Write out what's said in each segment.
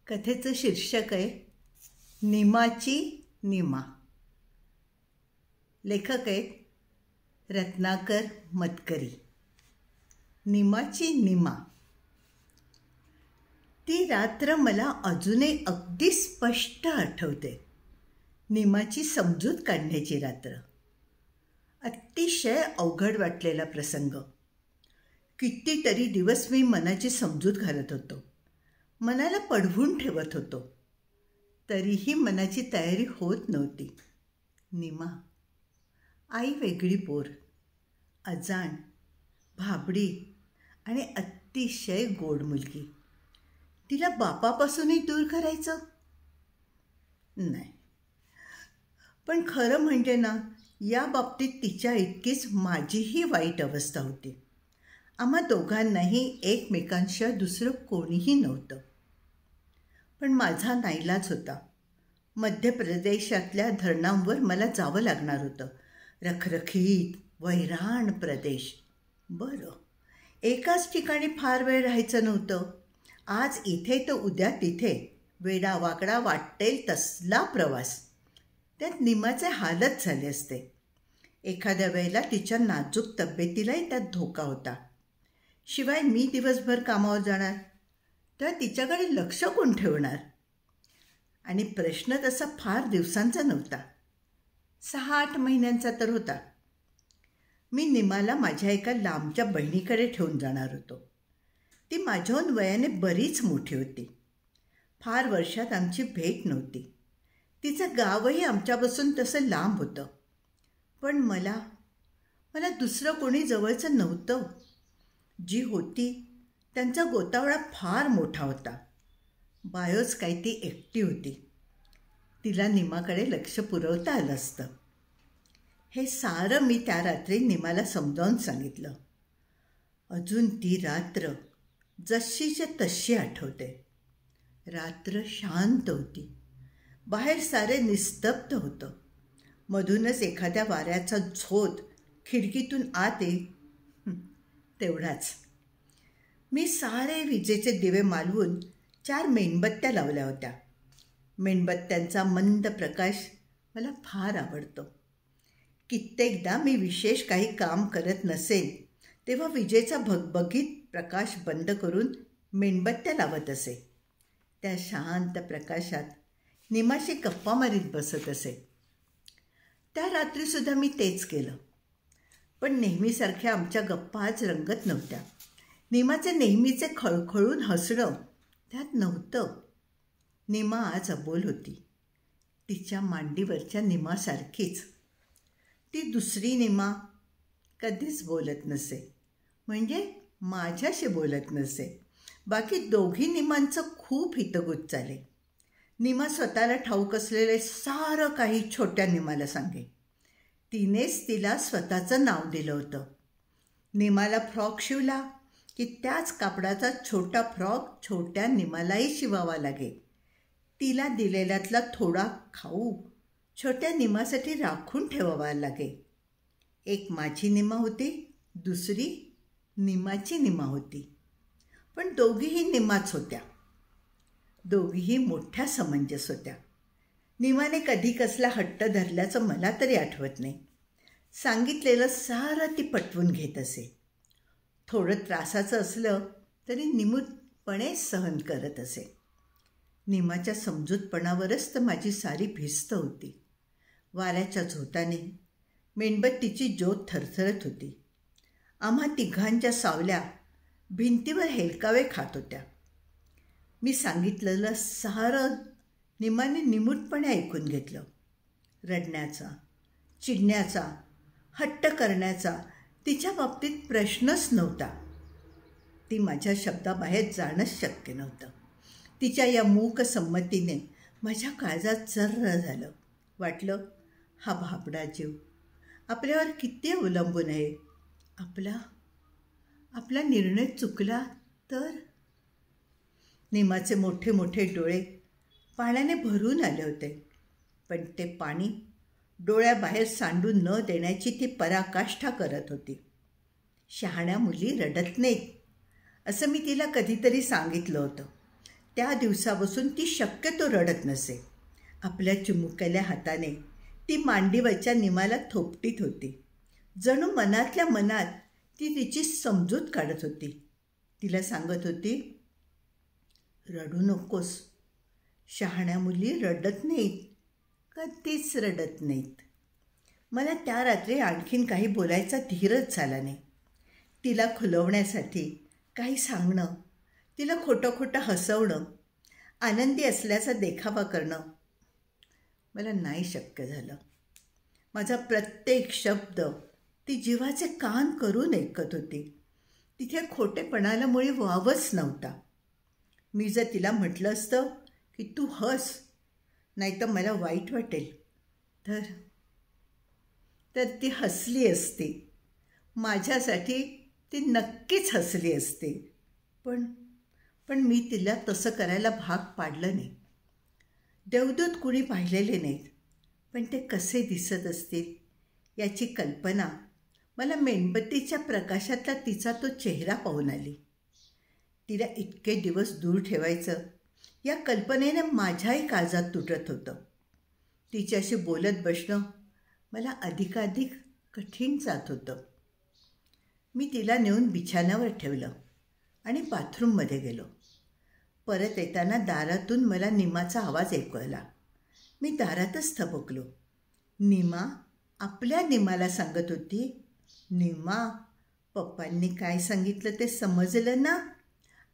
कथेचं शीर्षक आहे निमाची निमा. लेखक आहेत रत्नाकर मतकरी. निमाची निमा. ती रात्र मला अजूनही अगदी स्पष्ट आठवते. निमाची समजूत काढण्याची रात्र. अतिशय अवघड वाटलेला प्रसंग. कितीतरी दिवस मी मनाची समजूत घालत होतो, मनाला पडवून ठेवत होतो, तरीही मनाची तयारी होत नव्हती. निमा, आई वेगळी पोर, अजाण, भाबडी आणि अतिशय गोड मुलगी. तिला बापापासूनही दूर करायचं नाही. पण खरं म्हणजे ना, या बाबतीत तिच्या इतकीच माझीही वाईट अवस्था होती. आम्हा दोघांनाही एकमेकांशिवाय दुसरं कोणीही नव्हतं. पण माझा नाईलाज होता. मध्य प्रदेशातल्या धरणांवर मला जावं लागणार होतं. रखरखीत वैराण प्रदेश. बरं, एकाच ठिकाणी फार वेळ राहायचं नव्हतं. आज इथे तर उद्या तिथे, वेडावाकडा वाटेल तसला प्रवास. त्यात निमाचे हालच झाले असते. एखाद्या वेळेला तिच्या नाजूक तब्येतीलाही त्यात धोका होता. शिवाय मी दिवसभर कामावर जाणार, तर तिच्याकडे लक्ष कोण ठेवणार? आणि प्रश्न तसा फार दिवसांचा नव्हता, 6-8 महिन्यांचा तर होता. मी निमाला माझ्या एका लांबच्या बहिणीकडे ठेवून जाणार होतो. ती माझ्याहून वयाने बरीच मोठी होती. फार वर्षात आमची भेट नव्हती. तिचं गावही आमच्यापासून तसं लांब होतं. पण मला दुसरं कोणी जवळचं नव्हतं. जी होती त्यांचा गोतावळा फार मोठा होता. बायोच काही ती एकटी होती. तिला निमाकडे लक्ष पुरवता आलं असतं. हे सारं मी त्या रात्री निमाला समजावून सांगितलं. अजून ती रात्र जशीच्या तशी आठवते. रात्र शांत होती. बाहेर सारे निस्तब्ध होतं. मधूनच एखाद्या वाऱ्याचा झोत खिडकीतून आत येईल, तेवढाच. मी सारे विजेचे दिवे मालवून 4 मेणबत्त्या लावल्या होत्या. मेणबत्त्यांचा मंद प्रकाश मला फार आवडतो. कित्येकदा मी विशेष काही काम करत नसेल तेव्हा विजेचा भगभगीत प्रकाश बंद करून मेणबत्त्या लावत असे. त्या शांत प्रकाशात निमाशी गप्पा मारीत बसत असे. त्या रात्रीसुद्धा मी तेच केलं. पण नेहमीसारख्या आमच्या गप्पा आज रंगत नव्हत्या. निमाचे नेहमीचे खळखळून हसणं त्यात नव्हतं. निमा आज अबोल होती. तिच्या मांडीवरच्या निमासारखीच. ती दुसरी निमा कधीच बोलत नसे, म्हणजे माझ्याशी बोलत नसे. बाकी दोघी निमांचं खूप हितगुज चाले. निमा स्वतःला ठाऊक असलेले सारं काही छोट्या निमाला सांगे. तिनेच तिला स्वतःचं नाव दिलं होतं. निमाला फ्रॉक शिवला की त्याच कापडाचा छोटा फ्रॉक छोट्या निमालाही शिवावा लागे. तिला दिलेल्यातला थोडा खाऊ छोट्या निमासाठी राखून ठेवावा लागे. एक माझी निमा होती, दुसरी निमाची निमा होती. पण दोघीही निमाच होत्या. दोघीही मोठ्या समंजस होत्या. निमाने कधी कसला हट्ट धरल्याचं मला तरी आठवत नाही. सांगितलेलं सारं ती पटवून घेत असे. थोडं त्रासाचं असलं तरी निमूटपणे सहन करत असे. निमाच्या समजूतपणावरच तर माझी सारी भिस्त होती. वाऱ्याच्या झोताने मेणबत्तीची ज्योत थरथरत होती. आम्हा तिघांच्या सावल्या भिंतीवर हेलकावे खात होत्या. मी सांगितलेलं सारं निमाने निमूटपणे ऐकून घेतलं. रडण्याचा, चिडण्याचा, हट्ट करण्याचा तिच्या बाबतीत प्रश्नच नव्हता. ती माझ्या शब्दाबाहेर जाणंच शक्य नव्हतं. तिच्या या मूक संमतीने माझ्या काळजात जर्र झालं. वाटलं, हा भाबडा जीव आपल्यावर किती अवलंबून आहे. आपला निर्णय चुकला तर? निमाचे मोठे मोठे डोळे पाण्याने भरून आले होते. पण ते पाणी डोळ्याबाहेर सांडून न देण्याची ती पराकाष्ठा करत होती. शहाण्या मुली रडत नाहीत, असं मी तिला कधीतरी सांगितलं होतं. त्या दिवसापासून ती शक्यतो रडत नसे. आपल्या चिमुकल्या हाताने ती मांडीवरच्या निमाला थोपटीत होती. जणू मनातल्या मनात ती तिची समजूत काढत होती. तिला सांगत होती, रडू नकोस, शहाण्या मुली रडत नाहीत, कधीच रडत नाहीत. मला त्या रात्री आणखीन काही बोलायचा धीरच झाला नाही. तिला खुलवण्यासाठी काही सांगणं, तिला खोटं खोटं हसवणं, आनंदी असल्याचा देखावा करणं मला नाही शक्य झालं. माझा प्रत्येक शब्द ती जीवाचे कान करून ऐकत होती. तिथे खोटेपणाला मुळी वावच नव्हता. मी जर तिला म्हटलं असतं की तू हस, नाही तर मला वाईट वाटेल, तर ती हसली असती. माझ्यासाठी ती नक्कीच हसली असती. पण मी तिला तसं करायला भाग पाडलं नाही. देवदूत कुणी पाहिलेले नाहीत, पण ते कसे दिसत असतील याची कल्पना मला मेणबत्तीच्या प्रकाशातला तिचा तो चेहरा पाहून आली. तिला इतके दिवस दूर ठेवायचं या कल्पनेने माझ्याही काळजात तुटत होतं. तिच्याशी बोलत बसणं मला अधिकाधिक कठीण जात होतं. मी तिला नेऊन बिछाण्यावर ठेवलं आणि बाथरूममध्ये गेलो. परत येताना दारातून मला निमाचा आवाज ऐकू आला. मी दारातच थबकलो. निमा आपल्या निमाला सांगत होती, निमा, पप्पांनी काय सांगितलं ते समजलं ना?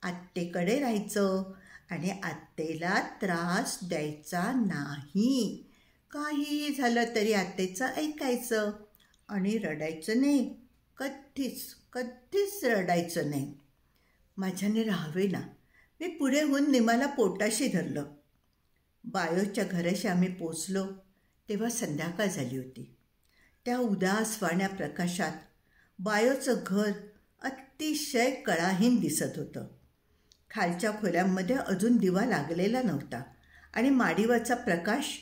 आत्तेकडे राहायचं आणि आत्तेला त्रास द्यायचा नाही. काहीही झालं तरी आत्तेचं ऐकायचं आणि रडायचं नाही. कधीच रडायचं नाही. माझ्याने राहावे ना. मी पुढे होऊन निमाला पोटाशी धरलं. बायोच्या घराशी आम्ही पोचलो तेव्हा संध्याकाळ झाली होती. त्या उदास वाण्या प्रकाशात बायोचं घर अतिशय कळाहीन दिसत होतं. खालच्या खोल्यांमध्ये अजून दिवा लागलेला नव्हता आणि माडीवरचा प्रकाश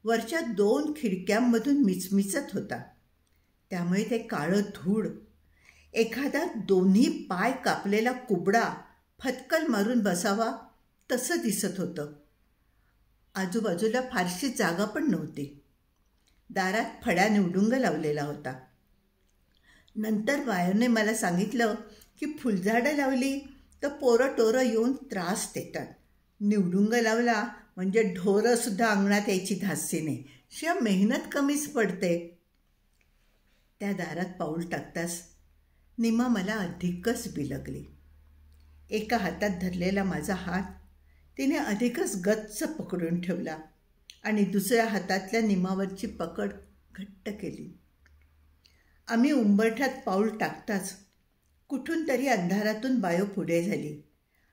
वरच्या 2 खिडक्यांमधून मिचमिचत होता. त्यामुळे ते काळं धूळ एखादा दोन्ही पाय कापलेला कुबडा फटकल मारून बसावा तसं दिसत होतं. आजूबाजूला फारशी जागा पण नव्हती. दारात फड्या निवडुंग लावलेला होता. नंतर बायोने मला सांगितलं की फुलझाडं लावली तर पोरं येऊन त्रास देतात. निवडुंग लावला म्हणजे ढोरंसुद्धा अंगणात यायची धास्ती नाही. शिवाय मेहनत कमीच पडते. त्या दारात पाऊल टाकताच निमा मला अधिकच बिलगली. एका हातात धरलेला माझा हात तिने अधिकच गच्च पकडून ठेवला आणि दुसऱ्या हातातल्या निमावरची पकड घट्ट केली. आम्ही उंबरठ्यात पाऊल टाकताच कुठून तरी अंधारातून बायो पुढे झाली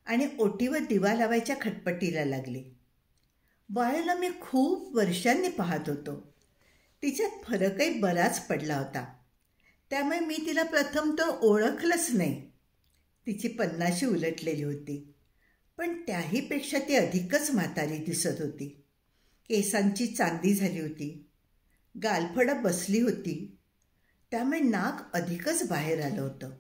आणि ओटीवर दिवा लावायच्या खटपटीला लागली. बायोला मी खूप वर्षांनी पाहत होतो. तिच्यात फरकही बराच पडला होता. त्यामुळे मी तिला प्रथम तर ओळखलंच नाही. तिची 50शी उलटलेली होती, पण त्याहीपेक्षा ती अधिकच म्हातारी दिसत होती. केसांची चांदी झाली होती, गालफडं बसली होती, त्यामुळे नाक अधिकच बाहेर आलं होतं.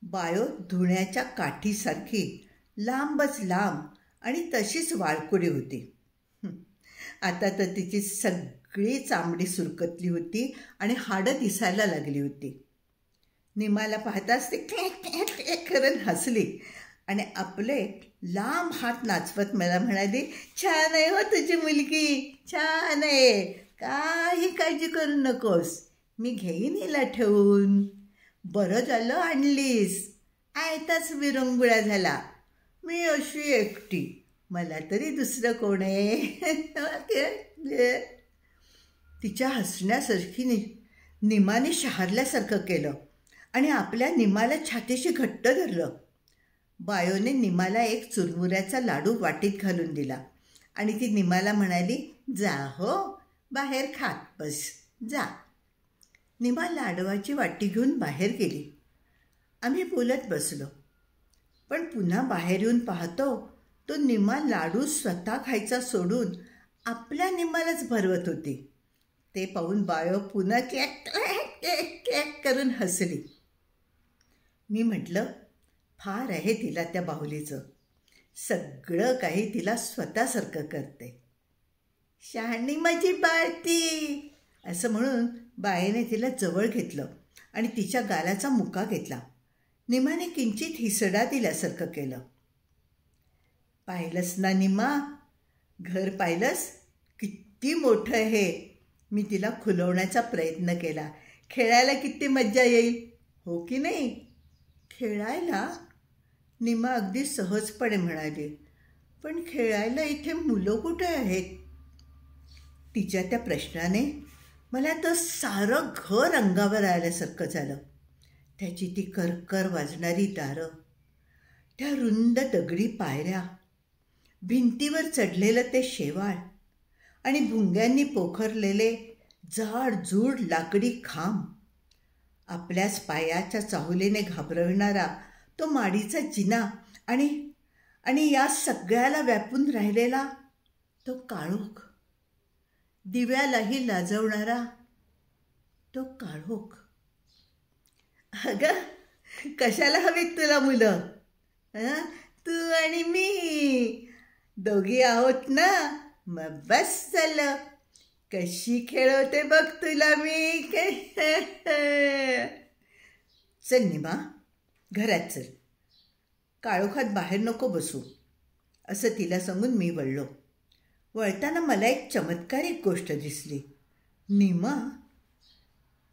बायो धुण्याच्या काठीसारखी लांबच लांब आणि तशीच वाळकुडी होती. आता तर तिची सगळी चामडी सुरकतली होती आणि हाडं दिसायला लागली होती. निमाला पाहताच ती करून हसली आणि आपले लांब हात नाचवत मला म्हणाली, छान आहे हो तुझी मुलगी, छान आहे, काही काळजी करू नकोस, मी घेईन हिला ठेवून. बरं झालं आणलीस, आयताच विरंगुळा झाला, मी अशी एकटी, मला तरी दुसरं कोण आहे. तिच्या हसण्यासारखी निमाने शहारल्यासारखं केलं आणि आपल्या निमाला छातीशी घट्ट धरलं. बायोने निमाला एक चुरमुऱ्याचा लाडू वाटीत घालून दिला आणि ती निमाला म्हणाली, जा हो, बाहेर खात बस, जा. निमा लाडवाची वाटी घेऊन बाहेर गेली. आम्ही बोलत बसलो. पण पुन्हा बाहेर येऊन पाहतो तो निमा लाडू स्वतः खायचा सोडून आपल्या निमालाच भरवत होती. ते पाहून बायो पुन्हा कॅक करून हसली. मी म्हटलं, फार आहे तिला त्या बाहुलीचं. सगळं काही तिला स्वतःसारखं करते. शहाणी माझी बाळती असं म्हणून बायेने तिला जवळ घेतलं आणि तिच्या गालाचा मुका घेतला. निमाने किंचित हिसडा दिल्यासारखं केलं. पाहिलंस ना निमा, घर पाहिलंस किती मोठं आहे. मी तिला खुलवण्याचा प्रयत्न केला. खेळायला किती मज्जा येईल, हो की नाही? खेळायला? निमा अगदी सहजपणे म्हणाली. पण खेळायला इथे मुलं कुठे आहेत? तिच्या त्या प्रश्नाने मला तर सारं घर अंगावर आल्यासारखं झालं. त्याची ती करकर वाजणारी दारं, त्या रुंद दगडी पायऱ्या, भिंतीवर चढलेलं ते शेवाळ आणि भुंग्यांनी पोखरलेले जाडजूड लाकडी खांब, आपल्याच पायाच्या चाहुलीने घाबरविणारा तो माडीचा जिना आणि या सगळ्याला व्यापून राहिलेला तो काळोख, दिव्यालाही लाजवणारा तो काळोख. अगं, कशाला हवीत तुला मुलं? तू आणि मी दोघी आहोत ना, मग बस झालं. कशी खेळवते बघ तुला मी. चल निमा, घरात चल. काळोखात बाहेर नको बसू, असं तिला सांगून मी वळलो. वळताना मला एक चमत्कारिक गोष्ट दिसली.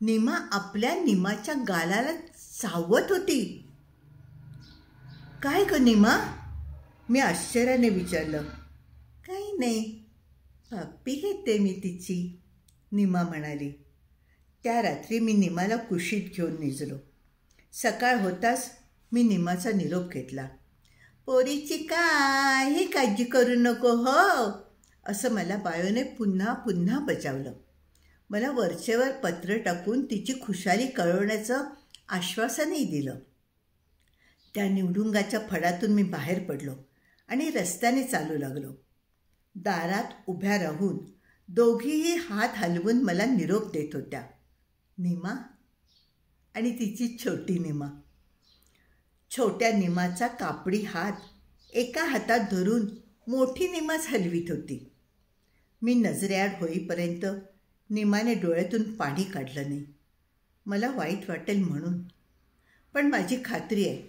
निमा आपल्या निमाच्या गालाला चावत होती. काय ग निमा? मी आश्चर्याने विचारलं. काही नाही, पप्पी घेते मी तिची, निमा म्हणाली. त्या रात्री मी निमाला कुशीत घेऊन निजलो. सकाळ होताच मी निमाचा निरोप घेतला. पोरीची काही काळजी करू नको हो, असं मला बायोने पुन्हा पुन्हा बजावलं. मला वरचेवर पत्र टाकून तिची खुशाली कळवण्याचं आश्वासनही दिलं. त्या निवडुंगाच्या फडातून मी बाहेर पडलो आणि रस्त्याने चालू लागलो. दारात उभ्या राहून दोघीही हात हलवून मला निरोप देत होत्या. निमा आणि तिची छोटी निमा. छोट्या निमाचा कापडी हात एका हातात धरून मोठी निमाच हलवीत होती. मी नजरेआड होईपर्यंत निमाने डोळ्यातून पाणी काढलं नाही, मला वाईट वाटेल म्हणून. पण माझी खात्री आहे,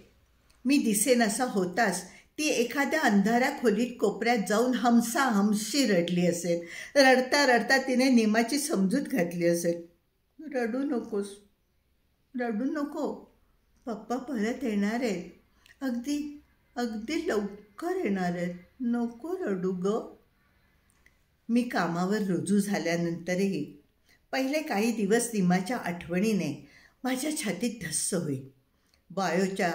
मी दिसेनासा होताच ती एखाद्या अंधाऱ्या खोलीत कोपऱ्यात जाऊन हमशी रडली असेल. रडता रडता तिने निमाची समजूत घातली असेल. रडू नकोस, रडू नको, पप्पा परत येणार आहेत, अगदी लवकर येणार आहेत, नको रडू ग. मी कामावर रुजू झाल्यानंतरही पहिले काही दिवस निमाच्या आठवणीने माझ्या छातीत धस्स होई. बायोच्या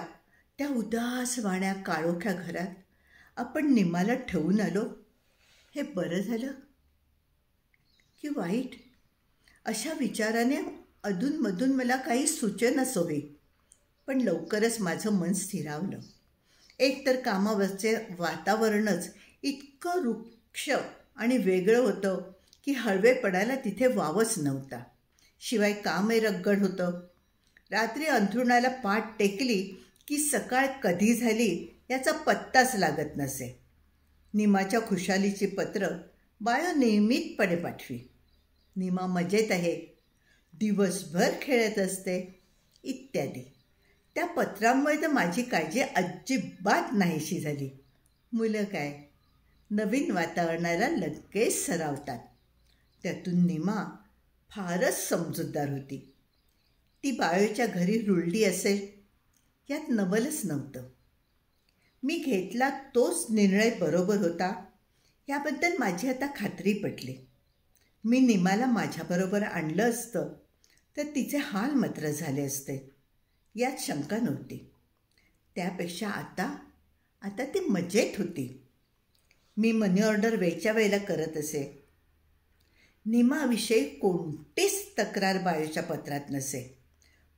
त्या उदास वाण्या काळोख्या घरात आपण निमाला ठेवून आलो, हे बरं झालं की वाईट? अशा विचाराने अधूनमधून मला काही सुचेनाच होई. पण लवकरच माझं मन स्थिरावलं. एकतर कामावरचे वातावरणच इतकं रुक्ष आणि वेगळं होतं की हळवे पडायला तिथे वावच नव्हता. शिवाय कामही रगड होतं. रात्री अंथरुणाला पाठ टेकली की सकाळ कधी झाली याचा पत्ताच लागत नसे. निमाच्या खुशालीची पत्र बायो नियमितपणे पाठवी. निमा मजेत आहे, दिवसभर खेळत असते, इत्यादी. त्या पत्रांमुळे तर माझी काळजी अजिबात नाहीशी झाली. मुलं काय, नवीन वातावरणाला लगेच सरावतात. त्यातून निमा फारच समजूतदार होती. ती बायोच्या घरी रुळली असेल यात नवलच नव्हतं. मी घेतला तोच निर्णय बरोबर होता याबद्दल माझी आता खात्री पटली. मी निमाला माझ्याबरोबर आणलं असतं तर तिचे हाल मात्र झाले असते, यात शंका नव्हती. त्यापेक्षा आता ती मजेत होती. मी मनी ऑर्डर वेळच्या वेळेला करत असे. निमाविषयी कोणतीच तक्रार बायोच्या पत्रात नसे.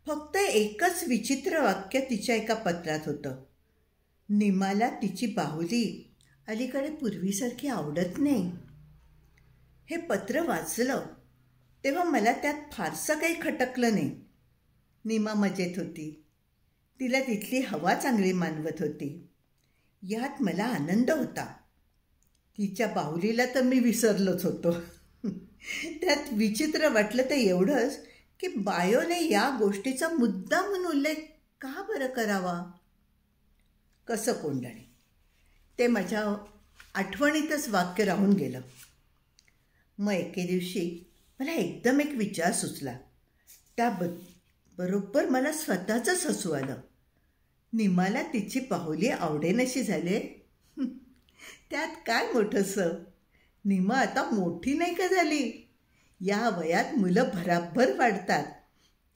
फक्त एकच विचित्र वाक्य तिच्या एका पत्रात होतं. निमाला तिची बाहुली अलीकडे पूर्वीसारखी आवडत नाही. हे पत्र वाचलं तेव्हा मला त्यात फारसं काही खटकलं नाही. निमा मजेत होती. तिला तिथली हवा चांगली मानवत होती. यात मला आनंद होता. तिच्या बाहुलीला तर मी विसरलोच होतो. त्यात विचित्र वाटलं तर एवढंच की बायोने या गोष्टीचा मुद्दामून उल्लेख का बरं करावा. कसं कोंडाणे, ते माझ्या आठवणीतच वाक्य राहून गेलं. मग एके दिवशी मला एकदम एक विचार सुचला. बरोबर मला स्वतःचंच हसू आलं. निमाला तिची बाहुली आवडेनशी झाले. त्यात काय मोठंसं. निमा आता मोठी नाही का झाली. या वयात मुलं भराभर वाढतात.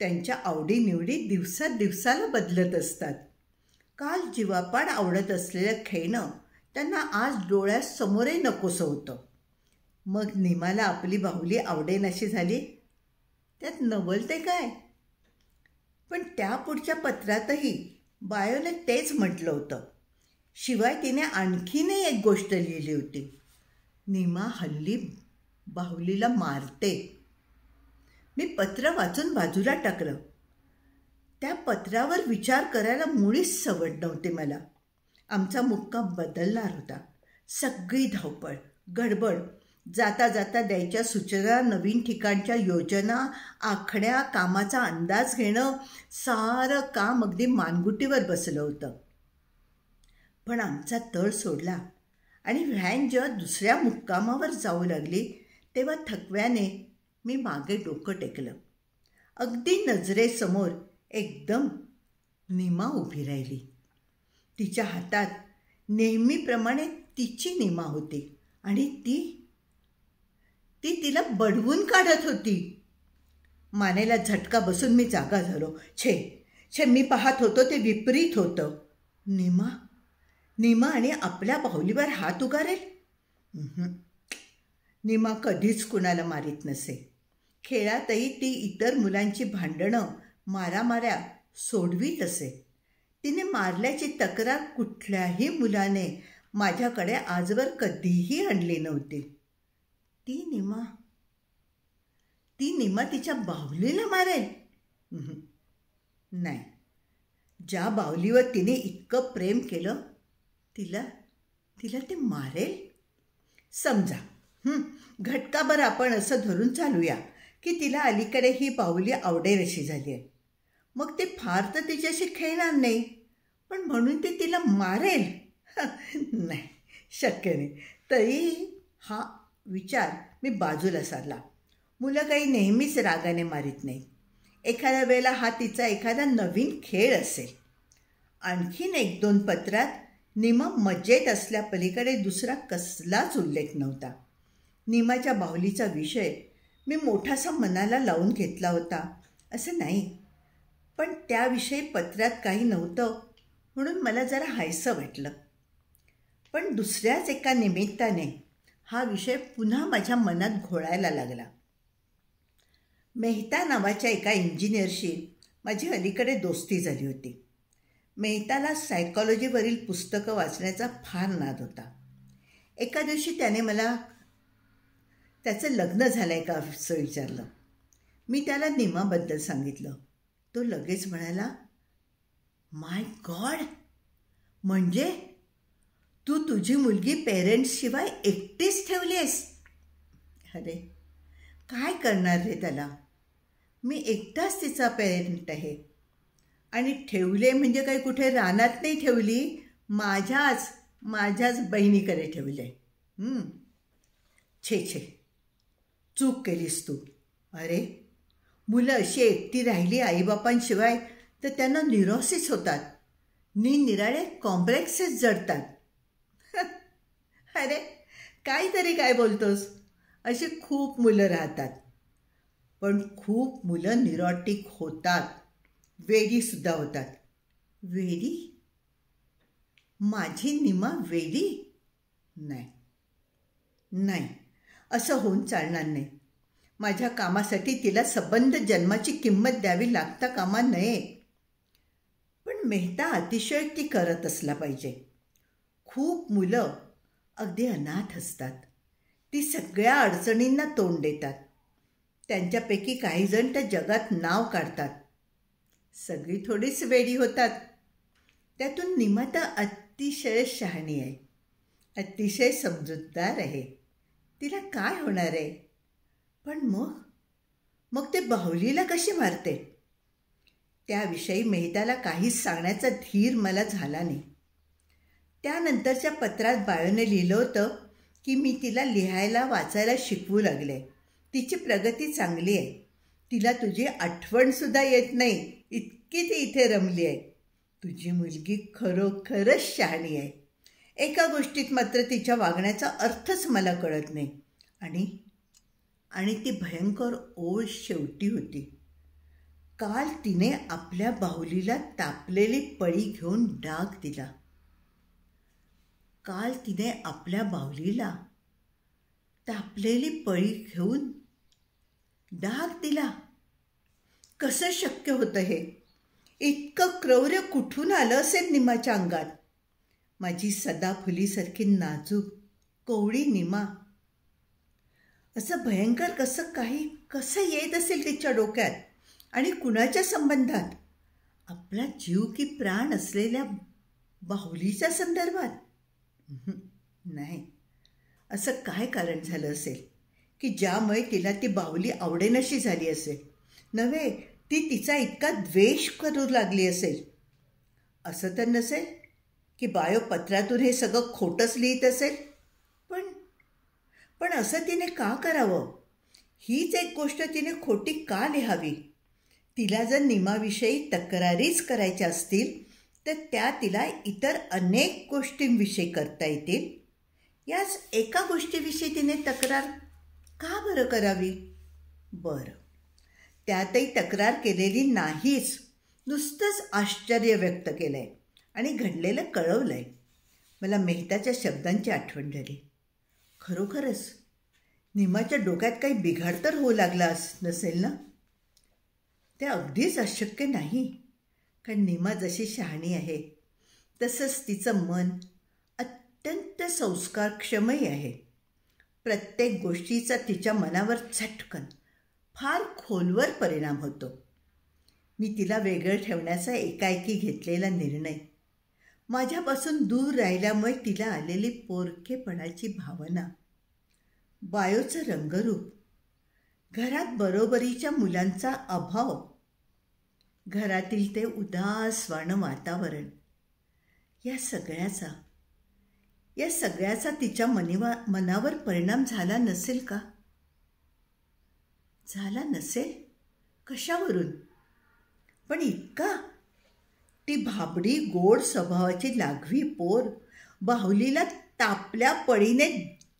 त्यांच्या आवडीनिवडी दिवसाला बदलत असतात. काल जीवापाड आवडत असलेलं खेळणं त्यांना आज डोळ्यासमोरही नकोसं होतं. मग निमाला आपली बाहुली आवडेनशी झाली. त्यात नवल ते काय. पण त्या पुढच्या पत्रातही बायोने तेच म्हटलं होतं. शिवाय तिने आणखीनही एक गोष्ट लिहिली होती. निमा हल्ली बाहुलीला मारते. मी पत्र वाचून बाजूला टाकलं. त्या पत्रावर विचार करायला मुळीच सवड नव्हती मला. आमचा मुक्काम बदलणार होता. सगळी धावपळ, गडबड, जाता जाता द्यायच्या सूचना, नवीन ठिकाणच्या योजना, आखड्या, कामाचा अंदाज घेणं, सारं काम अगदी मानगुटीवर बसलं होतं. पण आमचा तळ सोडला आणि व्हॅन जेव्हा दुसऱ्या मुक्कामावर जाऊ लागली तेव्हा थकव्याने मी मागे डोकं टेकलं. अगदी नजरेसमोर एकदम निमा उभी राहिली. तिच्या हातात नेहमीप्रमाणे तिची निमा होती आणि ती तिला बडवून काढत होती. मानेला झटका बसून मी जागा झालो. छे मी पाहत होतो ते विपरीत होतं. निमा आणि आपल्या बाहुलीवर हात उगारेल. निमा कधीच कुणाला मारीत नसे. खेळातही ती इतर मुलांची भांडणं, मारामाऱ्या सोडवीत असे. तिने मारल्याची तक्रार कुठल्याही मुलाने माझ्याकडे आजवर कधीही आणली नव्हती. ती निमा तिच्या बाहुलीला मारेल? नाही. ज्या बाहुलीवर तिने इतकं प्रेम केलं तिला ते मारेल? समजा घटकाभर आपण असं धरून चालूया की तिला अलीकडे ही बाहुली आवडेनशी झाली आहे. मग ते फार तर तिच्याशी खेळणार नाही, पण म्हणून ते तिला मारेल? नाही, शक्य नाही. तरी हा विचार मी बाजूला सारला. मुलं काही नेहमीच रागाने मारीत नाही. एखाद्या वेळेला हा तिचा एखादा नवीन खेळ असेल. आणखीन 1-2 पत्रात निमा मजेत असल्या पलीकडे दुसरा कसलाच उल्लेख नव्हता. निमाच्या बाहुलीचा विषय मी मोठासा मनाला लावून घेतला होता असं नाही, पण त्याविषयी पत्रात काही नव्हतं म्हणून मला जरा हायसं वाटलं. पण दुसऱ्याच एका निमित्ताने हा विषय पुन्हा माझ्या मनात घोळायला लागला. मेहता नावाच्या एका इंजिनियरशी माझी अलीकडे दोस्ती झाली होती. मेहताला सायकॉलॉजीवरील पुस्तकं वाचण्याचा फार नाद होता. एका दिवशी त्याने मला त्याचं लग्न झालं आहे का असं विचारलं. मी त्याला निमाबद्दल सांगितलं. तो लगेच म्हणाला, माय गॉड, म्हणजे तू तुझी मुलगी पेरेंट्सशिवाय एकटीच ठेवली आहेस? अरे काय करणार रे त्याला. मी एकटाच तिचा पेरेंट आहे. आणि ठेवले म्हणजे काही कुठे रानात नाही ठेवली, माझ्याच बहिणीकडे ठेवले. छे चूक केलीस तू. अरे मुलं अशी एकटी राहिली आईबापांशिवाय तर त्यांना निरोसीच होतात. निराळे कॉम्प्लेक्सेस जडतात. अरे काहीतरी काय बोलतोस. अशी खूप मुलं राहतात. पण खूप मुलं निरॉटिक होतात, वेडीसुद्धा होतात. वेडी? माझी निमा वेडी? नाही, असं होऊन चालणार नाही. माझ्या कामासाठी तिला सबंध जन्माची किंमत द्यावी लागता कामा नये. पण मेहता अतिशयोक्ती करत असला पाहिजे. खूप मुलं अगदी अनाथ असतात. ती सगळ्या अडचणींना तोंड देतात. त्यांच्यापैकी काही जण त्या जगात नाव काढतात. सगळी थोडीच वेडी होतात. त्यातून निमा तर अतिशय शहाणी आहे, अतिशय समजूतदार आहे. तिला काय होणार आहे? पण मग ते बाहुलीला कशी मारते? त्याविषयी मेहताला काहीच सांगण्याचा धीर मला झाला नाही. त्यानंतरच्या पत्रात बायोने लिहिलं होतं की मी तिला लिहायला वाचायला शिकवू लागले. तिची प्रगती चांगली आहे. तिला तुझी आठवणसुद्धा येत नाही इतकी ती इथे रमली आहे. तुझी मुलगी खरोखरच शहाणी आहे. एका गोष्टीत मात्र तिच्या वागण्याचा अर्थच मला कळत नाही. आणि ती भयंकर ओळ शेवटी होती. काल तिने आपल्या बाहुलीला तापलेली पळी घेऊन डाग दिला. काल तिने आपल्या बाहुलीला तापलेली पळी घेऊन डाग दिला. कसं शक्य होतं हे? इतकं क्रौर्य कुठून आलं असेल निमाच्या अंगात? माझी सदाफुलीसारखी नाजूक कोवळी निमा, असं भयंकर कसं येत असेल तिच्या डोक्यात? आणि कुणाच्या संबंधात? आपला जीव की प्राण असलेल्या बाहुलीच्या संदर्भात? नाही, असं काय कारण झालं असेल की ज्यामुळे तिला ती बाहुली आवडेनशी झाली असेल? नव्हे, ती तिचा इतका द्वेष करू लागली असेल. असं तर नसेल की बायो पत्रातून हे सगळं खोटंच लिहित असेल? पण असं तिने का करावं? हीच एक गोष्ट तिने खोटी का लिहावी? तिला जर निमाविषयी तक्रारीच करायच्या असतील तर त्या तिला इतर अनेक गोष्टींविषयी करता येतील. याच एका गोष्टीविषयी तिने तक्रार का बरं करावी? बरं, त्यातही तक्रार केलेली नाहीच, नुसतंच आश्चर्य व्यक्त केलं आहे आणि घडलेलं कळवलं आहे. मला मेहताच्या शब्दांची आठवण झाली. खरोखरच निमाच्या डोक्यात काही बिघाड तर होऊ लागला नसेल ना? ते अगदीच अशक्य नाही, कारण निमा जशी शहाणी आहे तसंच तिचं मन अत्यंत संस्कारक्षमही आहे. प्रत्येक गोष्टीचा तिच्या मनावर झटकन फार खोलवर परिणाम होतो. मी तिला वेगळं ठेवण्याचा एकाएकी घेतलेला निर्णय, माझ्यापासून दूर राहिल्यामुळे तिला आलेली पोरकेपणाची भावना, बायोचं रंगरूप, घरात बरोबरीच्या मुलांचा अभाव, घरातील ते उदासवाणं वातावरण, या सगळ्याचा तिच्या मनावर परिणाम झाला नसेल का? झाला नसेल? कशावरून? पण इतका? ती भाबडी गोड स्वभावाची लाघवी पोर बाहुलीला तापल्या पळीने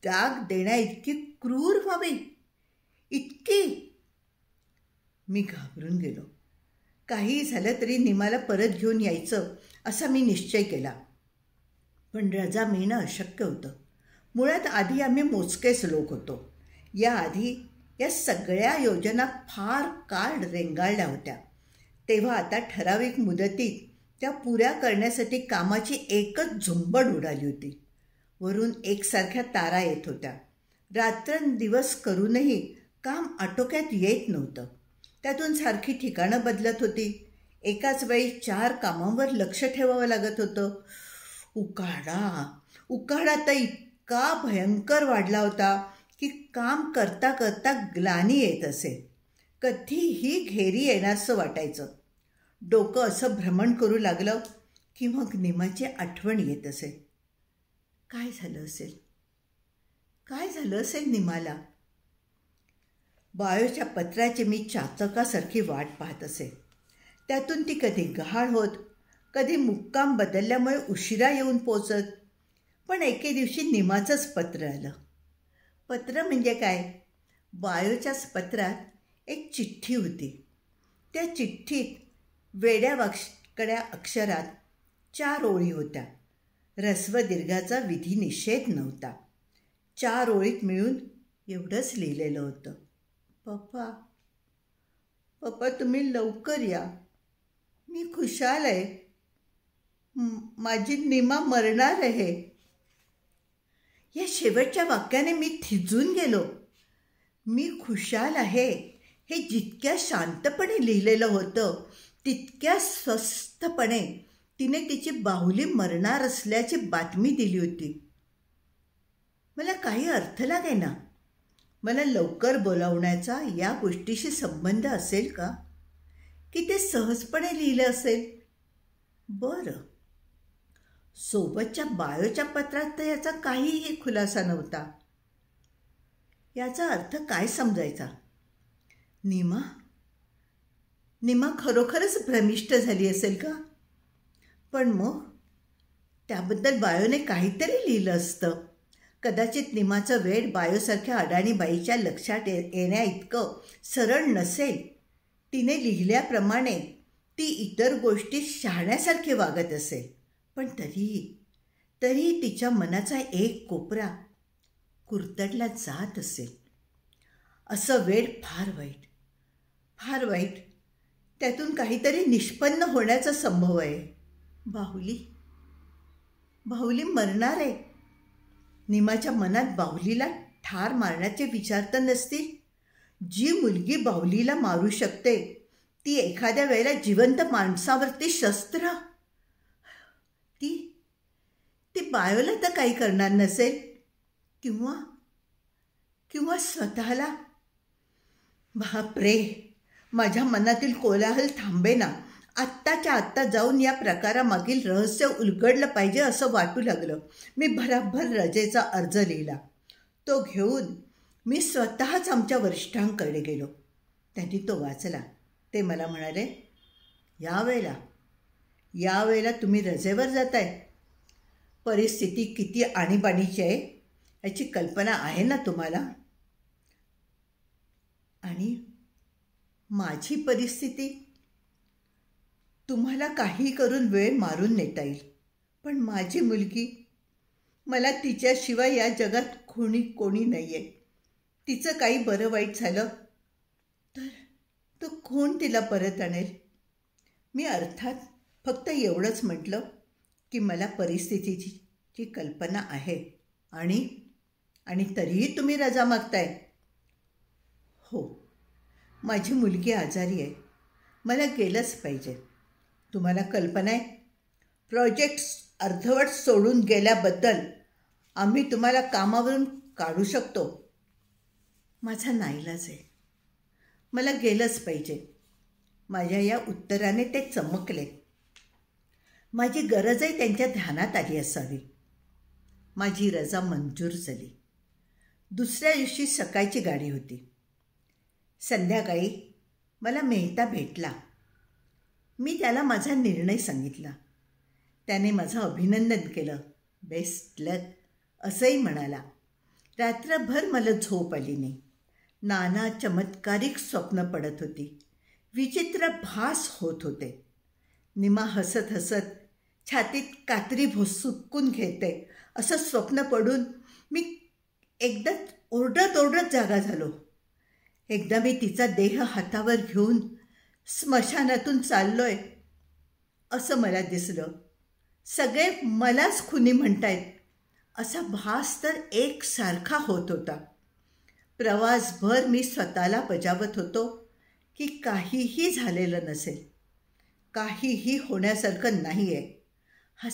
डाग देण्या इतकी क्रूर व्हावी? इतकी? मी घाबरून गेलो. काही झालं तरी निमाला परत घेऊन यायचं असा मी निश्चय केला. पण रजा मिळणं अशक्य होतं. मुळात आधी आम्ही मोजकेच लोक होतो. याआधी या सगळ्या योजना फार काळ रेंगाळल्या होत्या. तेव्हा आता ठराविक मुदतीत त्या पुऱ्या करण्यासाठी कामाची एकच झुंबड उडाली होती. वरून एकसारख्या तारा येत होत्या. रात्रंदिवस करूनही काम आटोक्यात येत नव्हतं. त्यातून सारखी ठिकाणं बदलत होती. एकाच वेळी 4 कामांवर लक्ष ठेवावं लागत होतं. उकाडा तर इतका भयंकर वाढला होता की काम करता करता ग्लानी येत असे. कधीही घेरी येण्याचं वाटायचं. डोकं असं भ्रमण करू लागलं की मग निमाची आठवण येत असे. काय झालं असेल निमाला? बायोच्या पत्राची मी चातकासारखी वाट पाहत असे. त्यातून ती कधी गहाळ होत, कधी मुक्काम बदलल्यामुळे उशिरा येऊन पोचत. पण एके दिवशी निमाचंच पत्र आलं. पत्र म्हणजे काय? बायोच्याच पत्रात एक चिठ्ठी होती. त्या चिठ्ठीत वेड्या वाकड्या अक्षरात 4 ओळी होत्या. ऱ्हस्व दीर्घाचा विधी निषेध नव्हता. 4 ओळीत मिळून एवढंच लिहिलेलं होतं. पप्पा तुम्ही लवकर या. मी खुशाल आहे. माझी निमा मरणार आहे. या शेवटच्या वाक्याने मी थिजून गेलो. मी खुशाल आहे हे जितक्या शांतपणे लिहिलेलं होतं तितक्या स्वस्थपणे तिने तिची बाहुली मरणार असल्याची बातमी दिली होती. मला काही अर्थ लागेना. मला लवकर बोलावण्याचा या गोष्टीशी संबंध असेल का, की ते सहजपणे लिहिलं असेल? बरं, सोबतच्या बायोच्या पत्रात तर याचा काहीही खुलासा नव्हता. याचा अर्थ काय समजायचा? निमा खरोखरच भ्रमिष्ट झाली असेल का? पण मग त्याबद्दल बायोने काहीतरी लिहिलं असतं. कदाचित निमाचं वेड बायोसारख्या अडाणी बाईच्या लक्षात येण्या इतकं सरळ नसेल. तिने लिहिल्याप्रमाणे ती इतर गोष्टी शहाण्यासारखे वागत असेल. पण तरीही तिच्या मनाचा एक कोपरा कुरतडला जात असेल. असं वेड फार वाईट. त्यातून काहीतरी निष्पन्न होण्याचा संभव आहे. बाहुली मरणार आहे. निमाच्या मनात बाहुलीला ठार मारण्याचे विचार तर नसतील. जी मुलगी बाहुलीला मारू शकते ती एखाद्या वेळेला जिवंत माणसावरती शस्त्र. ती बायोला तर काही करणार नसेल. किंवा स्वतःला. बापरे, माझ्या मनातील कोलाहल थांबेना. आत्ताच्या आत्ता जाऊन या प्रकारामागील रहस्य उलगडलं पाहिजे असं वाटू लागलं. मी भराभर रजेचा अर्ज लिहिला. तो घेऊन मी स्वतःच आमच्या वरिष्ठांकडे गेलो. त्यांनी तो वाचला. ते मला म्हणाले, यावेळेला तुम्ही रजेवर जाताय. परिस्थिती किती आणीबाणीची आहे याची कल्पना आहे ना तुम्हाला? आणि माझी परिस्थिती? तुम्हाला काही करून वेळ मारून नेता येईल, पण माझी मुलगी, मला तिच्याशिवाय या जगात कोणी नाही आहे. तिचं काही बरं वाईट झालं तर कोण तिला परत आणेल? मी अर्थात फक्त एवढंच म्हटलं की मला परिस्थितीची कल्पना आहे. आणि तरीही तुम्ही रजा मागताय? हो, माझी मुलगी आजारी आहे. मला गेलंच पाहिजे. तुम्हाला कल्पना आहे, प्रोजेक्ट अर्धवट सोडून गेल्याबद्दल आम्ही तुम्हाला कामावरून काढू शकतो. माझा नाईलाज आहे. मला गेलंच पाहिजे. माझ्या या उत्तराने ते चमकले. माझी गरजही त्यांच्या ध्यानात आली असावी. माझी रजा मंजूर झाली. दुसऱ्या दिवशी सकाळची गाडी होती. संध्याकाळी मला मेहता भेटला. मी त्याला माझा निर्णय सांगितला. त्याने माझं अभिनंदन केलं. बेस्ट लक असंही म्हणाला. रात्रभर मला झोप आली नाही. नाना चमत्कारिक स्वप्न पडत होती. विचित्र भास होत होते. निमा हसत हसत छातीत कात्री सुटकून घेते असं स्वप्न पडून मी एकदाच ओरडत जागा झालो. एकदा मी तिचा देह हातावर घेऊन स्मशानातून चाललोय असं मला दिसलं. सगळे मलाच खुनी म्हणतायत असा भास तर एकसारखा होत होता. प्रवासभर मी स्वतःला बजावत होतो की काहीही झालेलं नसेल, काहीही होण्यासारखं नाही आहे. हा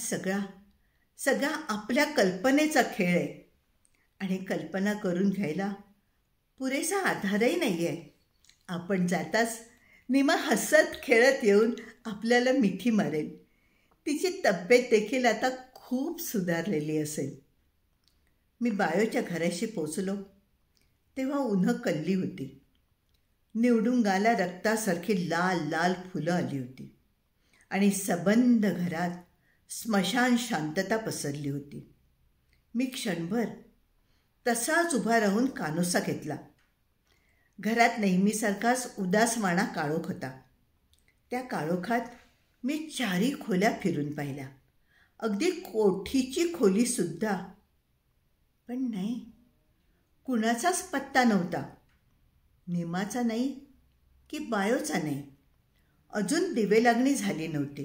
सगळा आपल्या कल्पनेचा खेळ आहे आणि कल्पना करून घ्यायला पुरेसा आधारही नाही आहे. आपण जाताच निमा हसत खेळत येऊन आपल्याला मिठी मारेल. तिची तब्येत देखील आता खूप सुधारलेली असेल. मी बायोच्या घराशी पोचलो तेव्हा उन्हं कल्ली होती. निवडुंगाला रक्तासारखी लाल लाल फुलं आली होती आणि सबंध घरात स्मशान शांतता पसरली होती. मी क्षणभर तसाच उभा राहून कानोसा घेतला. घरात नेहमीसारखाच उदासवाणा काळोख होता. त्या काळोखात मी चारी खोल्या फिरून पाहिल्या, अगदी कोठीची खोलीसुद्धा. पण नाही, कुणाचाच पत्ता नव्हता. निमाचा नाही की बायोचा नाही. अजून दिवे लागणी झाली नव्हती,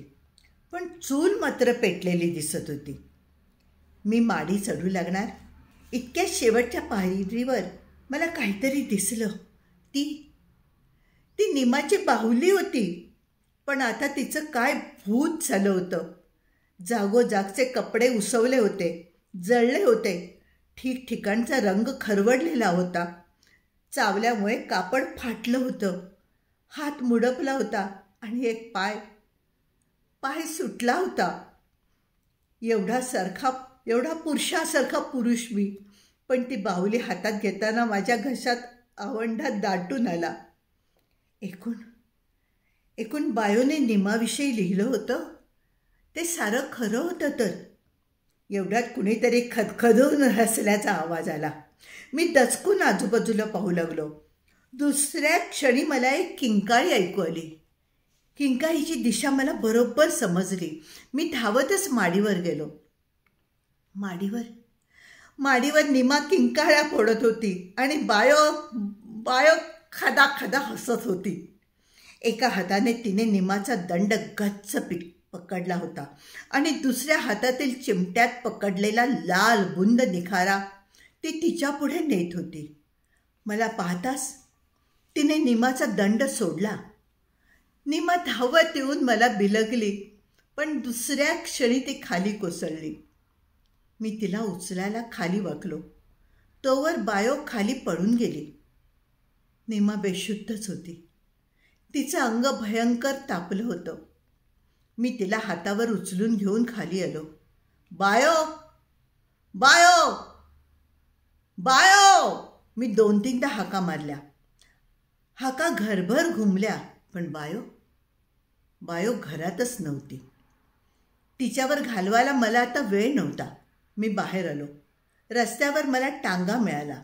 पण चूल मात्र पेटलेली दिसत होती. मी माडी चढू लागणार इतक्या शेवटच्या पायरीवर मला काहीतरी दिसलं. ती निमाची बाहुली होती. पण आता तिचं काय भूत झालं होतं. जागोजागचे कपडे उसवले होते, जळले होते. ठिकठिकाणचा रंग खरवडलेला होता. चावल्यामुळे कापड फाटलं होतं. हात मुडपला होता आणि एक पाय सुटला होता. एवढा पुरुषासारखा पुरुष मी, पण ती बाहुली हातात घेताना माझ्या घशात आवंढा दाटून आला. एकूण बायोने निमाविषयी लिहिलं होतं ते सारं खरं होतं. तर एवढ्यात कुणीतरी खदखदून हसल्याचा आवाज आला. मी दचकून आजूबाजूला पाहू लागलो. दुसऱ्या क्षणी मला एक किंकाळी ऐकू आली. किंकाळीची दिशा मला बरोबर समजली. मी धावतच माडीवर गेलो. माडीवर निमा किंकाळ्या फोडत होती आणि बायो खदा हसत होती. एका हाताने तिने निमाचा दंड गच्च पकडला होता आणि दुसऱ्या हातातील चिमट्यात पकडलेला लाल बुंद निखारा ती तिच्या पुढे नेत होती. मला पाहताच तिने निमाचा दंड सोडला. निमा धावत येऊन मला बिलगली, पण दुसऱ्या क्षणी ती खाली कोसळली. मी तिला उचलायला खाली वाकलो. तोवर बायो खाली पडून गेली. निमा बेशुद्धच होती. तिचं अंग भयंकर तापलं होतं. मी तिला हातावर उचलून घेऊन खाली आलो. बायो बायो बायो, मी 2-3दा हाका मारल्या. हाका घरभर घुमल्या, पण बायो घरातच नव्हती. तिच्यावर घालवायला मला आता वेळ नव्हता. मी बाहेर आलो. रस्त्यावर मला टांगा मिळाला.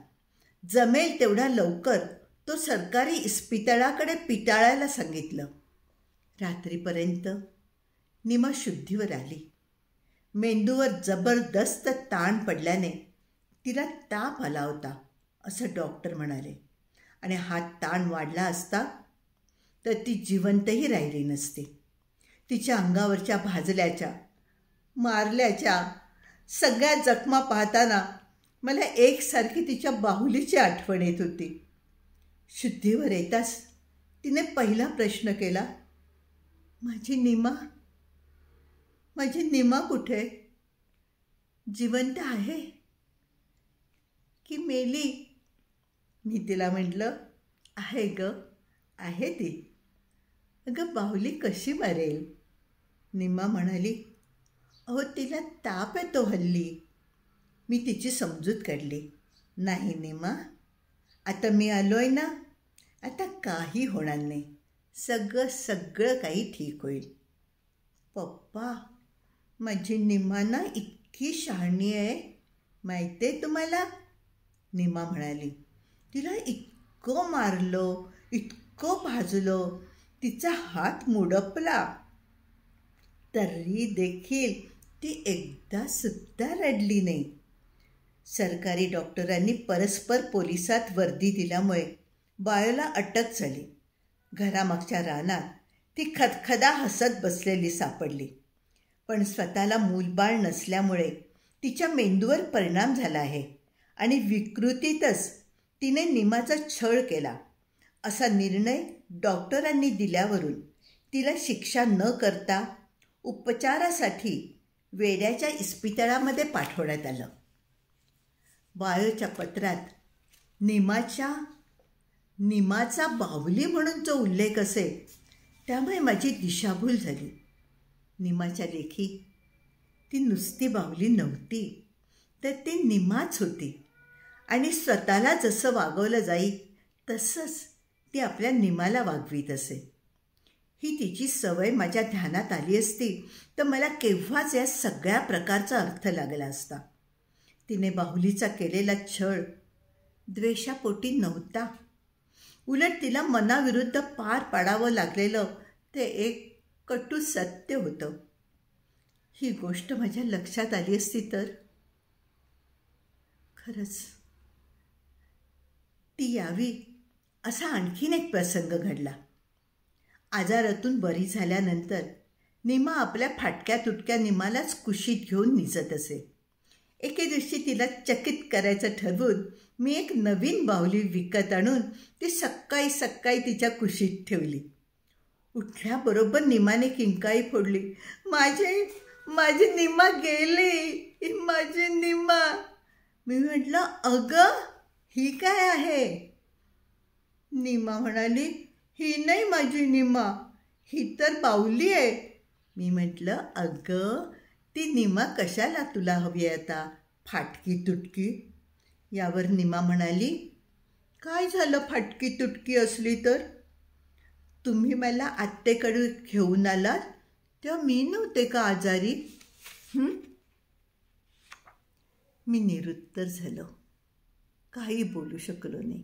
जमेल तेवढा लवकर तो सरकारी इस्पितळाकडे पिटाळायला सांगितलं. रात्रीपर्यंत निमा शुद्धीवर आली. मेंदूवर जबरदस्त ताण पडल्याने तिला ताप आला होता असं डॉक्टर म्हणाले, आणि हा ताण वाढला असता तर ती जिवंतही राहिली नसती. तिच्या अंगावरच्या भाजल्याच्या मारल्याच्या सगळ्या जखमा पाहताना मला एकसारखी तिच्या बाहुलीची आठवण येत होती. शुद्धीवर येताच तिने पहिला प्रश्न केला, माझी निमा कुठे? जिवंत आहे की मेली? मी तिला म्हटलं, आहे ग, आहे ती. अगं बाहुली कशी मरेल? निमा म्हणाली, अहो तिला ताप येतो हल्ली. मी तिची समजूत काढली. नाही निमा, आता मी आलोय ना, आता काही होणार नाही. सगळं काही ठीक होईल. पप्पा, माझी निमा ना इतकी शहाणी आहे, माहिती आहे तुम्हाला? निमा म्हणाली. तिला इतकं मारलं, इतकं भाजलं, तिचा हात मुडपला, तरी देखील ती एकदा सुद्धा रडली नाही. सरकारी डॉक्टरांनी परस्पर पोलिसात वर्दी दिल्यामुळे बायोला अटक झाली. घरामागच्या रानात ती खदखदा हसत बसलेली सापडली. पण स्वतःला मूलबाळ नसल्यामुळे तिच्या मेंदूवर परिणाम झाला आहे आणि विकृतीतच तिने निमाचा छळ केला असा निर्णय डॉक्टरांनी दिल्यावरून तिला शिक्षा न करता उपचारासाठी वेड्याच्या इस्पितळामध्ये पाठवण्यात आलं. बायोच्या पत्रात निमाचा बाहुली म्हणून जो उल्लेख असेल त्यामुळे माझी दिशाभूल झाली. निमाच्या लेखी ती नुसती बाहुली नव्हती, तर ती निमाच होती आणि स्वतःला जसं वागवलं जाईल तसंच ती आपल्या निमाला वागवीत असे. ही तिची सवय माझ्या ध्यानात आली असती तर मला केव्हाच या सगळ्या प्रकारचा अर्थ लागला असता. तिने बाहुलीचा केलेला छळ द्वेषापोटी नव्हता, उलट तिला मनाविरुद्ध पार पाडावं लागलेलं ते एक कटू सत्य होतं. ही गोष्ट माझ्या लक्षात आली असती तर खरंच ती यावी असा आणखीन एक प्रसंग घडला. आजारातून बरी झाल्यानंतर निमा आपल्या फाटक्या तुटक्या निमालाच कुशीत घेऊन निजत असे. एके दिवशी तिला चकित करायचं ठरवून मी एक नवीन बाहुली विकत आणून ती सकाळी तिच्या कुशीत ठेवली. उठल्याबरोबर निमाने किंकाळी फोडली, माझी निमा गेली, माझी निमा. मी म्हटलं, अगं ही काय आहे? निमा म्हणाली, ही नाही माझी निमा, ही तर बाहुली आहे. मी म्हटलं, अगं ती निमा कशाला तुला हवी आहे आता, फाटकी तुटकी? यावर निमा म्हणाली, काय झालं फाटकी तुटकी असली तर? तुम्ही मला आत्तेकडे घेऊन आलात तेव्हा मी नव्हते का आजारी? मी निरुत्तर झालो, काही बोलू शकलो नाही.